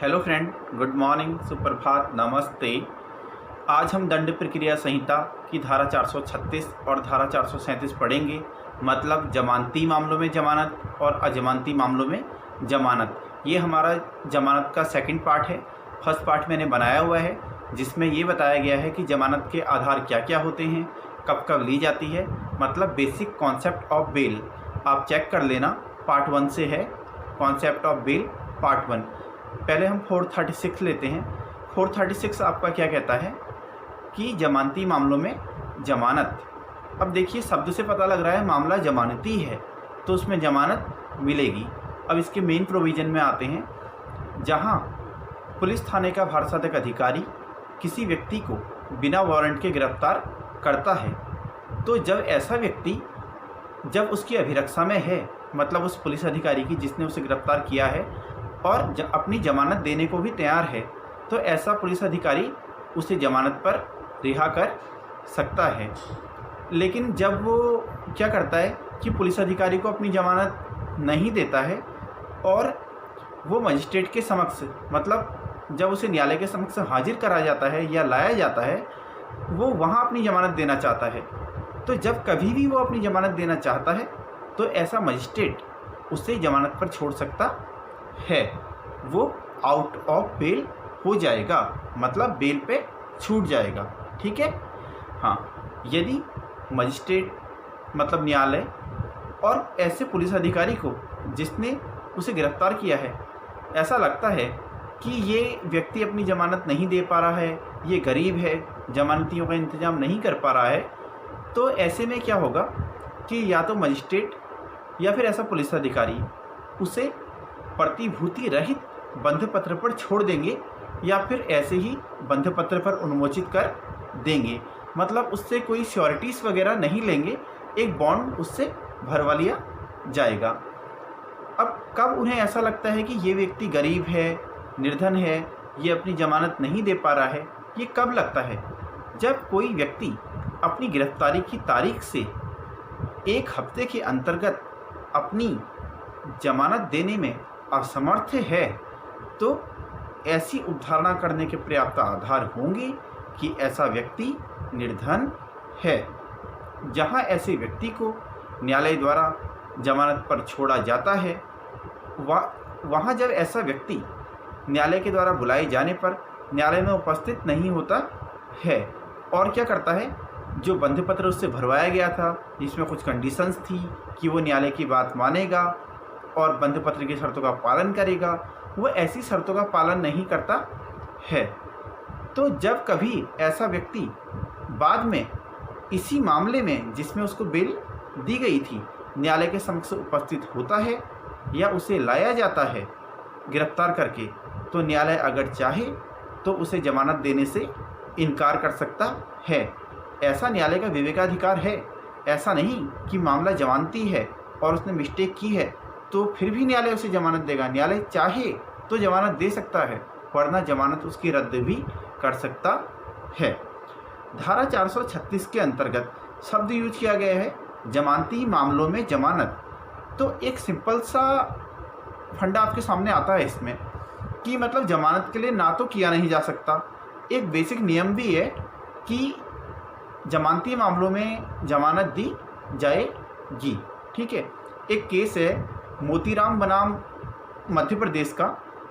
Hello friend, good morning, सुप्रभात, नमस्ते। आज हम दंड प्रक्रिया संहिता की धारा 436 और धारा 437 पढ़ेंगे। मतलब जमानती मामलों में जमानत और अजमानती मामलों में जमानत। ये हमारा जमानत का सेकंड पार्ट है। फर्स्ट पार्ट मैंने बनाया हुआ है जिसमें ये बताया गया है कि जमानत के आधार क्या क्या होते हैं, कब कब ली जाती है। मतलब बेसिक कॉन्सेप्ट ऑफ बेल आप चेक कर लेना, पार्ट 1 से है कॉन्सेप्ट ऑफ बेल पार्ट 1। पहले हम 436 लेते हैं। 436 आपका क्या कहता है कि जमानती मामलों में जमानत। अब देखिए, शब्द से पता लग रहा है मामला जमानती है तो उसमें जमानत मिलेगी। अब इसके मेन प्रोविज़न में आते हैं। जहां पुलिस थाने का भारसाधक अधिकारी किसी व्यक्ति को बिना वारंट के गिरफ्तार करता है, तो जब ऐसा व्यक्ति जब उसकी अभिरक्षा में है, मतलब उस पुलिस अधिकारी की जिसने उसे गिरफ्तार किया है और अपनी ज़मानत देने को भी तैयार है, तो ऐसा पुलिस अधिकारी उसे ज़मानत पर रिहा कर सकता है। लेकिन जब वो क्या करता है कि पुलिस अधिकारी को अपनी ज़मानत नहीं देता है और वो मजिस्ट्रेट के समक्ष, मतलब जब उसे न्यायालय के समक्ष हाजिर करा जाता है या लाया जाता है, वो वहाँ अपनी ज़मानत देना चाहता है। तो जब कभी भी वो अपनी ज़मानत देना चाहता है तो ऐसा मजिस्ट्रेट उसे ज़मानत पर छोड़ सकता है। वो आउट ऑफ बेल हो जाएगा, मतलब बेल पे छूट जाएगा। ठीक है। हाँ, यदि मजिस्ट्रेट मतलब न्यायालय और ऐसे पुलिस अधिकारी को जिसने उसे गिरफ्तार किया है ऐसा लगता है कि ये व्यक्ति अपनी ज़मानत नहीं दे पा रहा है, ये गरीब है, ज़मानतियों का इंतज़ाम नहीं कर पा रहा है, तो ऐसे में क्या होगा कि या तो मजिस्ट्रेट या फिर ऐसा पुलिस अधिकारी उसे प्रतिभूति रहित बंधपत्र पर छोड़ देंगे या फिर ऐसे ही बंधपत्र पर उन्मोचित कर देंगे। मतलब उससे कोई श्योरिटीज़ वगैरह नहीं लेंगे, एक बॉन्ड उससे भरवा लिया जाएगा। अब कब उन्हें ऐसा लगता है कि ये व्यक्ति गरीब है, निर्धन है, ये अपनी ज़मानत नहीं दे पा रहा है, ये कब लगता है? जब कोई व्यक्ति अपनी गिरफ्तारी की तारीख से 1 हफ्ते के अंतर्गत अपनी ज़मानत देने में असमर्थ है, तो ऐसी उद्धारणा करने के पर्याप्त आधार होंगे कि ऐसा व्यक्ति निर्धन है। जहां ऐसे व्यक्ति को न्यायालय द्वारा जमानत पर छोड़ा जाता है, वहां जब ऐसा व्यक्ति न्यायालय के द्वारा बुलाए जाने पर न्यायालय में उपस्थित नहीं होता है और क्या करता है, जो बंधपत्र उससे भरवाया गया था जिसमें कुछ कंडीशंस थी कि वो न्यायालय की बात मानेगा और बंधपत्र की शर्तों का पालन करेगा, वो ऐसी शर्तों का पालन नहीं करता है। तो जब कभी ऐसा व्यक्ति बाद में इसी मामले में जिसमें उसको बेल दी गई थी न्यायालय के समक्ष उपस्थित होता है या उसे लाया जाता है गिरफ्तार करके, तो न्यायालय अगर चाहे तो उसे जमानत देने से इनकार कर सकता है। ऐसा न्यायालय का विवेकाधिकार है। ऐसा नहीं कि मामला जमानती है और उसने मिस्टेक की है तो फिर भी न्यायालय उसे जमानत देगा। न्यायालय चाहे तो जमानत दे सकता है, वरना जमानत उसकी रद्द भी कर सकता है। धारा 436 के अंतर्गत शब्द यूज किया गया है जमानती मामलों में जमानत। तो एक सिंपल सा फंडा आपके सामने आता है इसमें कि मतलब जमानत के लिए ना तो किया नहीं जा सकता। एक बेसिक नियम भी है कि जमानती मामलों में जमानत दी जाएगी। ठीक है। एक केस है मोतीराम बनाम मध्य प्रदेश का।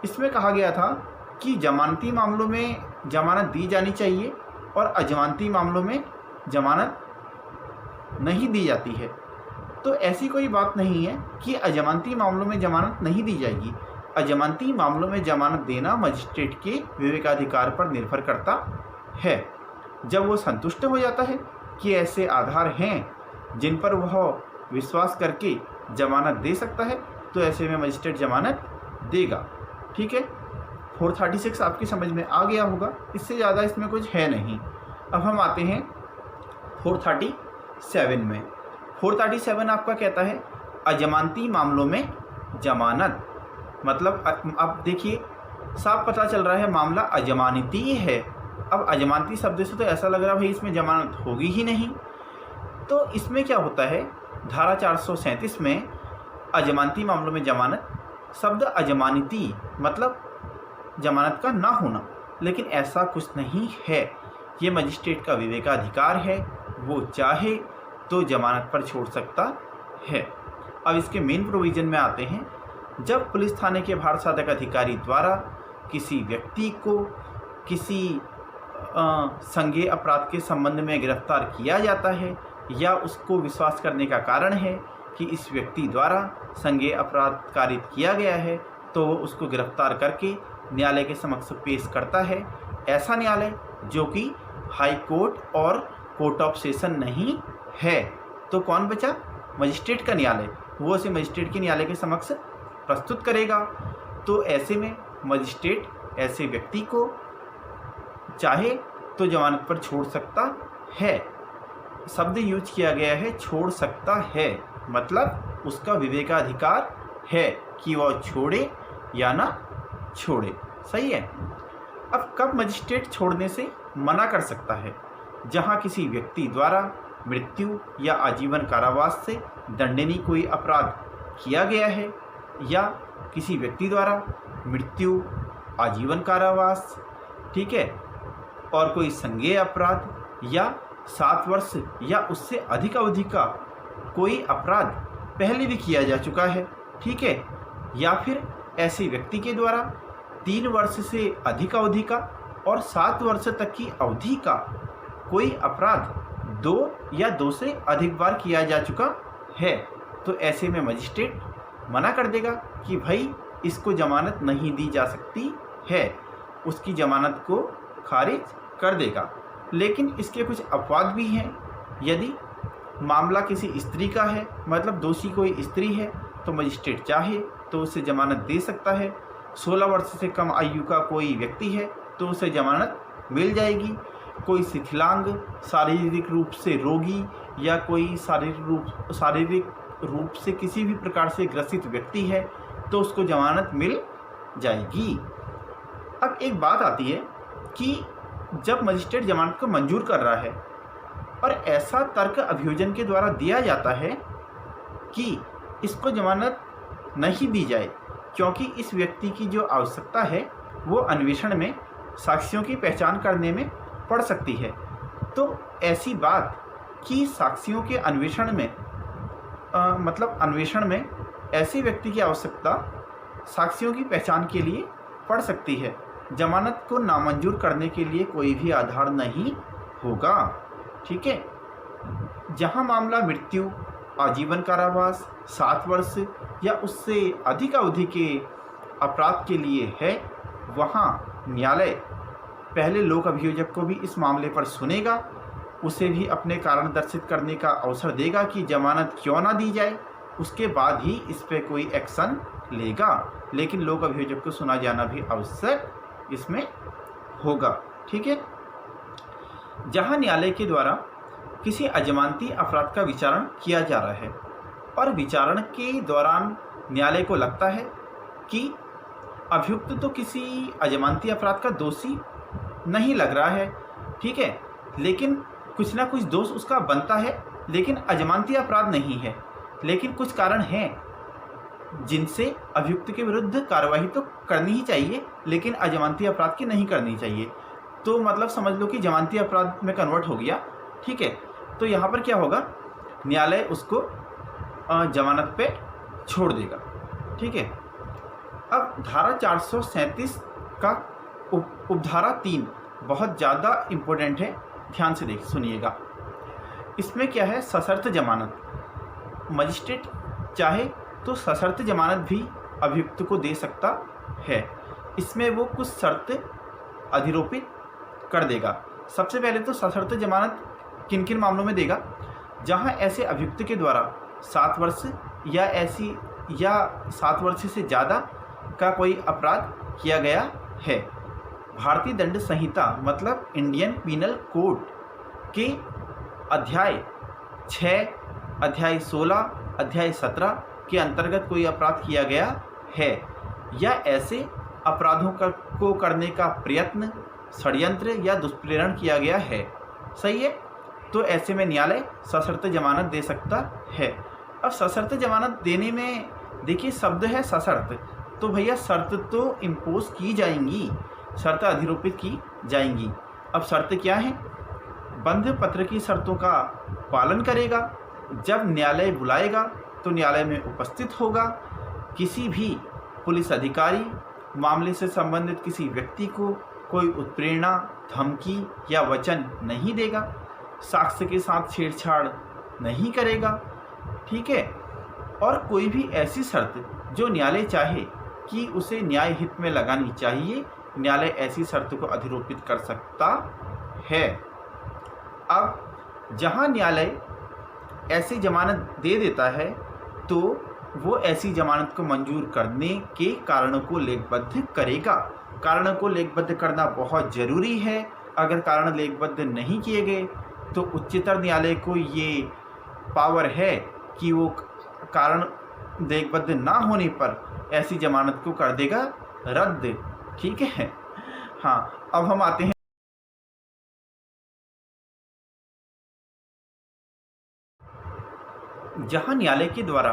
इसमें कहा गया था कि जमानती मामलों में जमानत दी जानी चाहिए और अजमानती मामलों में जमानत नहीं दी जाती है। तो ऐसी कोई बात नहीं है कि अजमानती मामलों में जमानत नहीं दी जाएगी। अजमानती मामलों में जमानत देना मजिस्ट्रेट के विवेकाधिकार पर निर्भर करता है। जब वो संतुष्ट हो जाता है कि ऐसे आधार हैं जिन पर वह विश्वास करके जमानत दे सकता है, तो ऐसे में मजिस्ट्रेट जमानत देगा। ठीक है। 436 आपकी समझ में आ गया होगा, इससे ज़्यादा इसमें कुछ है नहीं। अब हम आते हैं 437 में। 437 आपका कहता है अजमानती मामलों में जमानत। मतलब अब देखिए, साफ पता चल रहा है मामला अजमानती है। अब अजमानती शब्द से तो ऐसा लग रहा है भाई इसमें जमानत होगी ही नहीं। तो इसमें क्या होता है, धारा 437 में अजमानती मामलों में जमानत, शब्द अजमानती मतलब जमानत का ना होना, लेकिन ऐसा कुछ नहीं है। ये मजिस्ट्रेट का विवेकाधिकार है, वो चाहे तो जमानत पर छोड़ सकता है। अब इसके मेन प्रोविज़न में आते हैं। जब पुलिस थाने के भार साधक अधिकारी द्वारा किसी व्यक्ति को किसी संज्ञेय अपराध के संबंध में गिरफ्तार किया जाता है या उसको विश्वास करने का कारण है कि इस व्यक्ति द्वारा संज्ञेय अपराध कारित किया गया है, तो वो उसको गिरफ्तार करके न्यायालय के समक्ष पेश करता है। ऐसा न्यायालय जो कि हाई कोर्ट और कोर्ट ऑफ सेशन नहीं है, तो कौन बचा? मजिस्ट्रेट का न्यायालय। वो उसे मजिस्ट्रेट के न्यायालय के समक्ष प्रस्तुत करेगा। तो ऐसे में मजिस्ट्रेट ऐसे व्यक्ति को चाहे तो जमानत पर छोड़ सकता है। शब्द यूज किया गया है छोड़ सकता है, मतलब उसका विवेकाधिकार है कि वह छोड़े या ना छोड़े। सही है। अब कब मजिस्ट्रेट छोड़ने से मना कर सकता है? जहां किसी व्यक्ति द्वारा मृत्यु या आजीवन कारावास से दंडनीय कोई अपराध किया गया है, या किसी व्यक्ति द्वारा मृत्यु, आजीवन कारावास, ठीक है, और कोई संज्ञेय अपराध या 7 वर्ष या उससे अधिक अवधि का कोई अपराध पहले भी किया जा चुका है, ठीक है, या फिर ऐसे व्यक्ति के द्वारा 3 वर्ष से अधिक अवधि का और 7 वर्ष तक की अवधि का कोई अपराध 2 या 2 से अधिक बार किया जा चुका है, तो ऐसे में मजिस्ट्रेट मना कर देगा कि भाई इसको जमानत नहीं दी जा सकती है, उसकी जमानत को खारिज कर देगा। लेकिन इसके कुछ अपवाद भी हैं। यदि मामला किसी स्त्री का है, मतलब दोषी कोई स्त्री है, तो मजिस्ट्रेट चाहे तो उसे जमानत दे सकता है। 16 वर्ष से कम आयु का कोई व्यक्ति है तो उसे जमानत मिल जाएगी। कोई शिथिलांग, शारीरिक रूप से रोगी या कोई शारीरिक रूप से किसी भी प्रकार से ग्रसित व्यक्ति है तो उसको जमानत मिल जाएगी। अब एक बात आती है कि जब मजिस्ट्रेट जमानत को मंजूर कर रहा है और ऐसा तर्क अभियोजन के द्वारा दिया जाता है कि इसको जमानत नहीं दी जाए क्योंकि इस व्यक्ति की जो आवश्यकता है वो अन्वेषण में साक्ष्यों की पहचान करने में पड़ सकती है, तो ऐसी बात कि साक्ष्यों के अन्वेषण में अन्वेषण में ऐसे व्यक्ति की आवश्यकता साक्ष्यों की पहचान के लिए पड़ सकती है, जमानत को नामंजूर करने के लिए कोई भी आधार नहीं होगा। ठीक है। जहां मामला मृत्यु, आजीवन कारावास, 7 वर्ष या उससे अधिक अवधि के अपराध के लिए है, वहां न्यायालय पहले लोक अभियोजक को भी इस मामले पर सुनेगा, उसे भी अपने कारण दर्शित करने का अवसर देगा कि जमानत क्यों ना दी जाए, उसके बाद ही इस पे कोई एक्शन लेगा। लेकिन लोक अभियोजक को सुना जाना भी आवश्यक इसमें होगा। ठीक है। जहां न्यायालय के द्वारा किसी अजमानती अपराध का विचारण किया जा रहा है और विचारण के दौरान न्यायालय को लगता है कि अभियुक्त तो किसी अजमानती अपराध का दोषी नहीं लग रहा है, ठीक है, लेकिन कुछ ना कुछ दोष उसका बनता है, लेकिन अजमानती अपराध नहीं है, लेकिन कुछ कारण हैं जिनसे अभियुक्त के विरुद्ध कार्रवाई तो करनी ही चाहिए, लेकिन अजमानती अपराध की नहीं करनी चाहिए। तो मतलब समझ लो कि जमानती अपराध में कन्वर्ट हो गया। ठीक है। तो यहाँ पर क्या होगा, न्यायालय उसको जमानत पे छोड़ देगा। ठीक है। अब धारा 437 का उपधारा 3 बहुत ज़्यादा इम्पोर्टेंट है, ध्यान से सुनिएगा। इसमें क्या है, सशर्त जमानत। मजिस्ट्रेट चाहे तो सशर्त जमानत भी अभियुक्त को दे सकता है। इसमें वो कुछ शर्त अधिरोपित कर देगा। सबसे पहले तो सशर्त जमानत किन किन मामलों में देगा, जहां ऐसे अभियुक्त के द्वारा 7 वर्ष या 7 वर्ष से ज़्यादा का कोई अपराध किया गया है। भारतीय दंड संहिता मतलब इंडियन पीनल कोड के अध्याय 6, अध्याय 16, अध्याय 17 के अंतर्गत कोई अपराध किया गया है या ऐसे अपराधों को करने का प्रयत्न, षड्यंत्र या दुष्प्रेरण किया गया है। सही है। तो ऐसे में न्यायालय सशर्त जमानत दे सकता है। अब सशर्त जमानत देने में देखिए, शब्द है सशर्त, तो भैया शर्त तो इम्पोज की जाएंगी, शर्त अधिरोपित की जाएंगी। अब शर्त क्या है? बंध पत्र की शर्तों का पालन करेगा, जब न्यायालय बुलाएगा तो न्यायालय में उपस्थित होगा, किसी भी पुलिस अधिकारी मामले से संबंधित किसी व्यक्ति को कोई उत्प्रेरणा, धमकी या वचन नहीं देगा, साक्ष्य के साथ छेड़छाड़ नहीं करेगा, ठीक है। और कोई भी ऐसी शर्त जो न्यायालय चाहे कि उसे न्याय हित में लगानी चाहिए, न्यायालय ऐसी शर्त को अधिरोपित कर सकता है। अब जहां न्यायालय ऐसी जमानत दे देता है तो वो ऐसी जमानत को मंजूर करने के कारणों को लेखबद्ध करेगा। कारणों को लेखबद्ध करना बहुत ज़रूरी है। अगर कारण लेखबद्ध नहीं किए गए तो उच्चतर न्यायालय को ये पावर है कि वो कारण लेखबद्ध ना होने पर ऐसी जमानत को कर देगा रद्द, ठीक है। हाँ, अब हम आते हैं जहां न्यायालय के द्वारा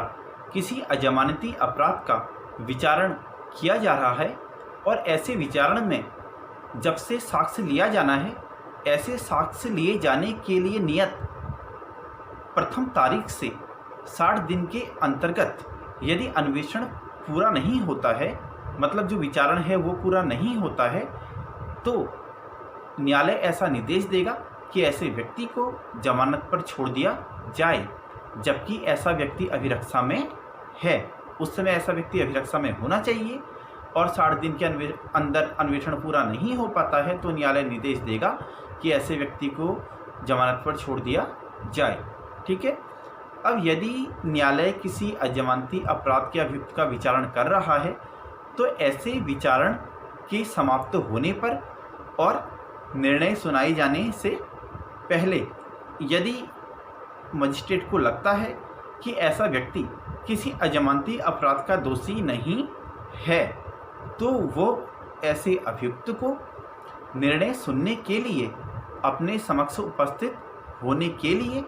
किसी अजमानती अपराध का विचारण किया जा रहा है और ऐसे विचारण में जब से साक्ष्य लिया जाना है, ऐसे साक्ष्य लिए जाने के लिए नियत प्रथम तारीख से 60 दिन के अंतर्गत यदि अन्वेषण पूरा नहीं होता है, मतलब जो विचारण है वो पूरा नहीं होता है, तो न्यायालय ऐसा निर्देश देगा कि ऐसे व्यक्ति को जमानत पर छोड़ दिया जाए, जबकि ऐसा व्यक्ति अभिरक्षा में है। उस समय ऐसा व्यक्ति अभिरक्षा में होना चाहिए और 60 दिन के अंदर अन्वेषण पूरा नहीं हो पाता है तो न्यायालय निर्देश देगा कि ऐसे व्यक्ति को जमानत पर छोड़ दिया जाए, ठीक है। अब यदि न्यायालय किसी अजमानती अपराध के अभियुक्त का विचारण कर रहा है तो ऐसे विचारण के समाप्त होने पर और निर्णय सुनाए जाने से पहले यदि मजिस्ट्रेट को लगता है कि ऐसा व्यक्ति किसी अजमानती अपराध का दोषी नहीं है तो वो ऐसे अभियुक्त को निर्णय सुनने के लिए अपने समक्ष उपस्थित होने के लिए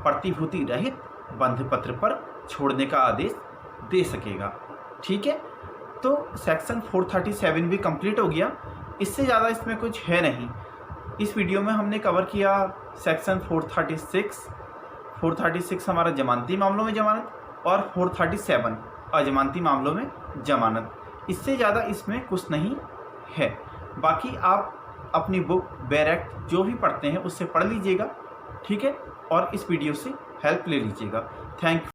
प्रतिभूति रहित बंधपत्र पर छोड़ने का आदेश दे सकेगा, ठीक है। तो सेक्शन 437 भी कंप्लीट हो गया। इससे ज़्यादा इसमें कुछ है नहीं। इस वीडियो में हमने कवर किया सेक्शन 436 हमारा जमानती मामलों में जमानत और 437 अजमानती मामलों में जमानत। इससे ज़्यादा इसमें कुछ नहीं है। बाकी आप अपनी बुक बेयर एक्ट जो भी पढ़ते हैं उससे पढ़ लीजिएगा, ठीक है, और इस वीडियो से हेल्प ले लीजिएगा। थैंक